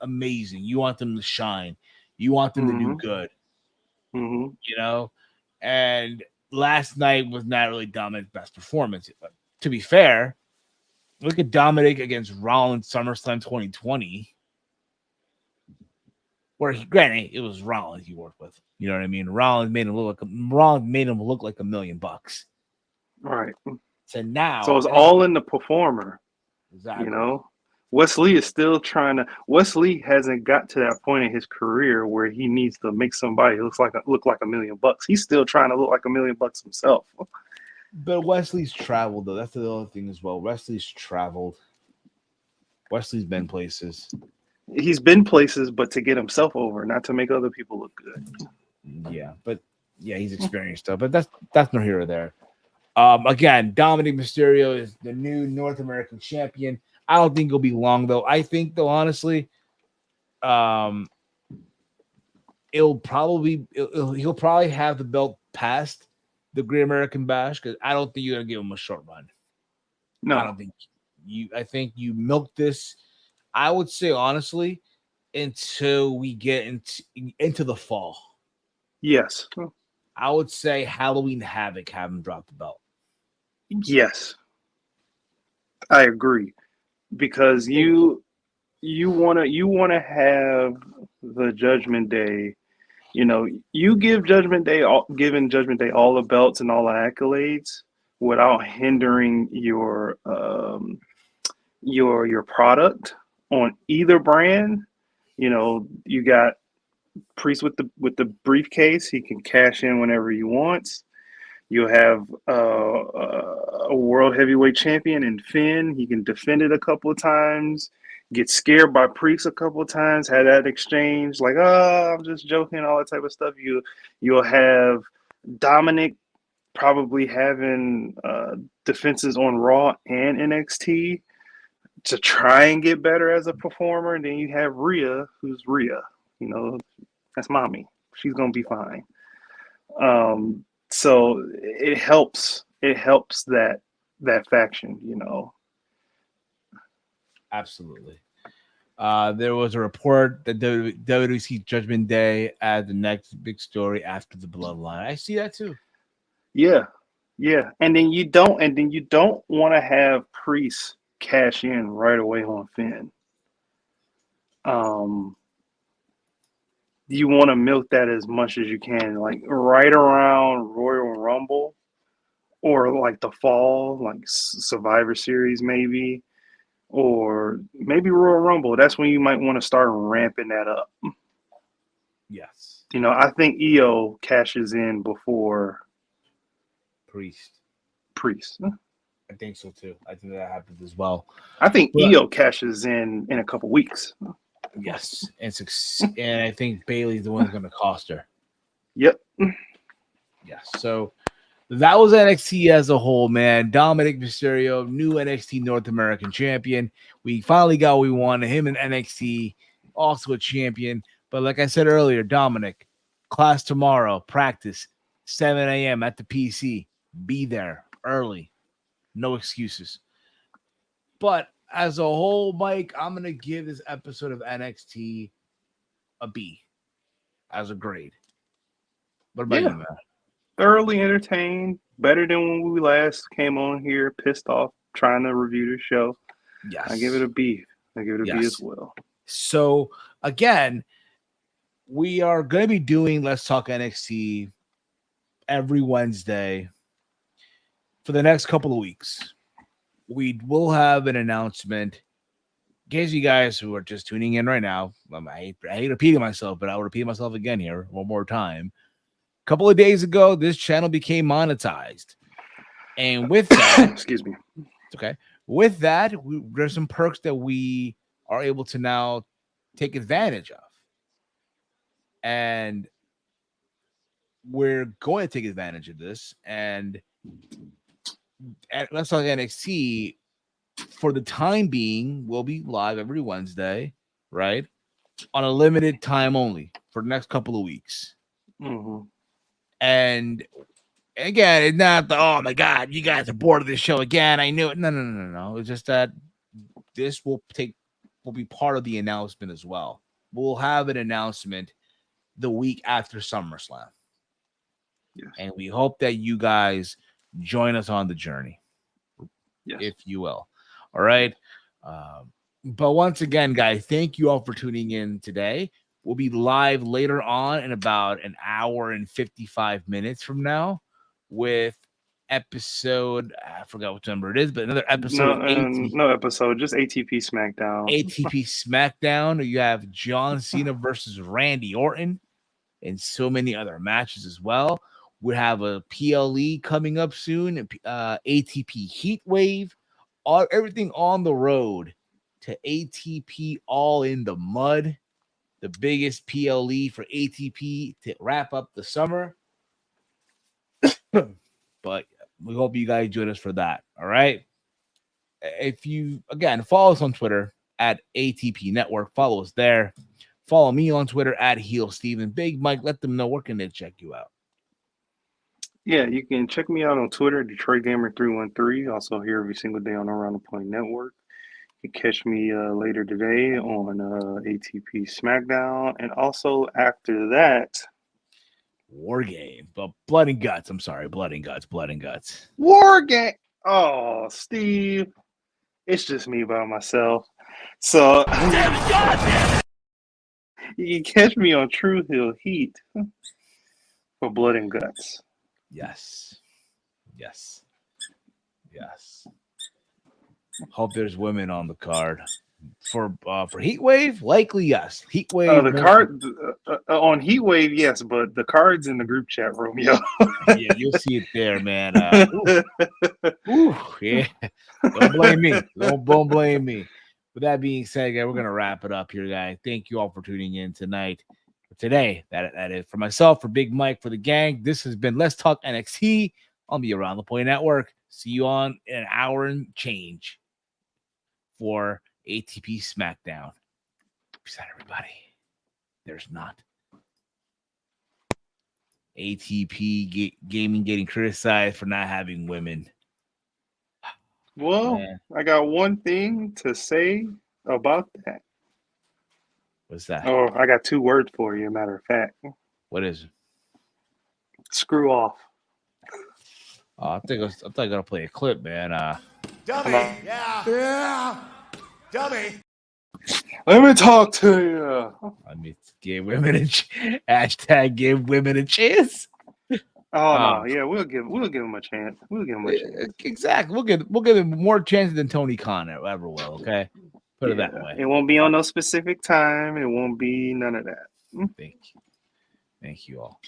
amazing. You want them to shine. You want them to do good. Mm-hmm. You know, and last night was not really Dominic's best performance. But to be fair, look at Dominic against Rollins SummerSlam 2020, where granted it was Rollins he worked with. You know what I mean? Rollins made him look like $1 million. Right. So now, so it's all in the performer. Exactly. You know, Wesley is still trying to. Wesley hasn't got to that point in his career where he needs to make somebody look like $1 million. He's still trying to look like $1 million himself. But Wesley's traveled, though. That's the other thing as well. Wesley's traveled. Wesley's been places. He's been places, but to get himself over, not to make other people look good. Yeah, but he's experienced stuff. But that's no here or there. Again, Dominick Mysterio is the new North American champion. I don't think it'll be long, though. I think, though, honestly, he'll probably have the belt past the Great American Bash, because I don't think you're gonna give him a short run. No, I don't think I think you milk this. I would say honestly, until we get into the fall. Yes, I would say Halloween Havoc, have him drop the belt. Yes, I agree, because you wanna have the Judgment Day. You know, you giving Judgment Day all the belts and all the accolades without hindering your product on either brand. You know, you got Priest with the briefcase; he can cash in whenever he wants. You'll have a world heavyweight champion in Finn; he can defend it a couple of times. Get scared by Priest a couple of times, had that exchange, like, oh, I'm just joking, all that type of stuff. You'll have Dominic probably having defenses on Raw and NXT to try and get better as a performer. And then you have Rhea, who's Rhea. You know, that's mommy. She's gonna be fine. So it helps that faction, you know. Absolutely. There was a report that WWC Judgment Day as the next big story after the Bloodline. I see that too. Yeah, yeah. And then you don't want to have Priest cash in right away on Finn. Um, you want to milk that as much as you can, like right around Royal Rumble or like the fall, like Survivor Series maybe, or maybe Royal Rumble. That's when you might want to start ramping that up. Yes. I think EO cashes in before Priest. Priest. I think so too. I think that happens as well. I think But EO cashes in a couple weeks. yes, and I think Bailey's the one who's going to cost her. Yep. Yes. So that was NXT as a whole, man. Dominick Mysterio, new NXT North American champion. We finally got what we wanted. Him in NXT, also a champion. But like I said earlier, Dominick, class tomorrow, practice, 7 a.m. at the PC. Be there early. No excuses. But as a whole, Mike, I'm going to give this episode of NXT a B as a grade. What about you, man? Thoroughly entertained. Better than when we last came on here, pissed off, trying to review the show. Yes. I give it a B. I give it a B as well. So, again, we are going to be doing Let's Talk NXT every Wednesday for the next couple of weeks. We will have an announcement. In case you guys who are just tuning in right now, I hate repeating myself, but I'll repeat myself again here one more time. A couple of days ago, this channel became monetized. And with that, excuse me. It's okay. With that, there's some perks that we are able to now take advantage of. And we're going to take advantage of this. And Let's Talk NXT, for the time being, will be live every Wednesday, right? On a limited time only for the next couple of weeks. Mm-hmm. And again, it's not the, oh my God, you guys are bored of this show again. I knew it. No. It's just that this will be part of the announcement as well. We'll have an announcement the week after SummerSlam. Yes. And we hope that you guys join us on the journey, yes. if you will. All right. But once again, guys, thank you all for tuning in today. We'll be live later on in about an hour and 55 minutes from now with episode, I forgot what number it is, but another episode. No episode, just ATP SmackDown. ATP SmackDown. You have John Cena versus Randy Orton and so many other matches as well. We have a PLE coming up soon, ATP Heatwave, everything on the road to ATP All in the Mud, the biggest PLE for ATP to wrap up the summer. But we hope you guys join us for that. All right. If you, again, follow us on Twitter at ATP Network. Follow us there. Follow me on Twitter at Heel Steven. Big Mike, let them know where can they check you out. Yeah, you can check me out on Twitter, Detroit Gamer 313. Also here every single day on Around the Point Network. You can catch me later today on ATP SmackDown, and also after that, War Game, but Blood and Guts. I'm sorry, Blood and Guts. War Game. Oh, Steve, it's just me by myself. So you can catch me on True Hill Heat for Blood and Guts. Yes. Hope there's women on the card for Heatwave. Likely, yes. Heatwave. The card on Heatwave, yes, but the cards in the group chat room, yo. Yeah, you'll see it there, man. Yeah. Don't blame me. Don't blame me. With that being said, guys, we're gonna wrap it up here, guys. Thank you all for tuning in tonight. Today, that is for myself, for Big Mike, for the gang. This has been Let's Talk NXT on the Around the Point Network. See you on in an hour and change for ATP SmackDown. Peace out, everybody. There's not. ATP gaming getting criticized for not having women. Well, Man. I got one thing to say about that. What's that? Oh, I got 2 words for you, matter of fact. What is it? Screw off. I think I was gonna play a clip, man. Dummy. Yeah. Dummy. Let me talk to you. I mean, give women hashtag give women a chance. Oh no, yeah, we'll give him a chance. We'll give him a chance. Exactly. We'll give him more chances than Tony Khan ever will. Okay, put it that way. It won't be on no specific time. It won't be none of that. Thank you all.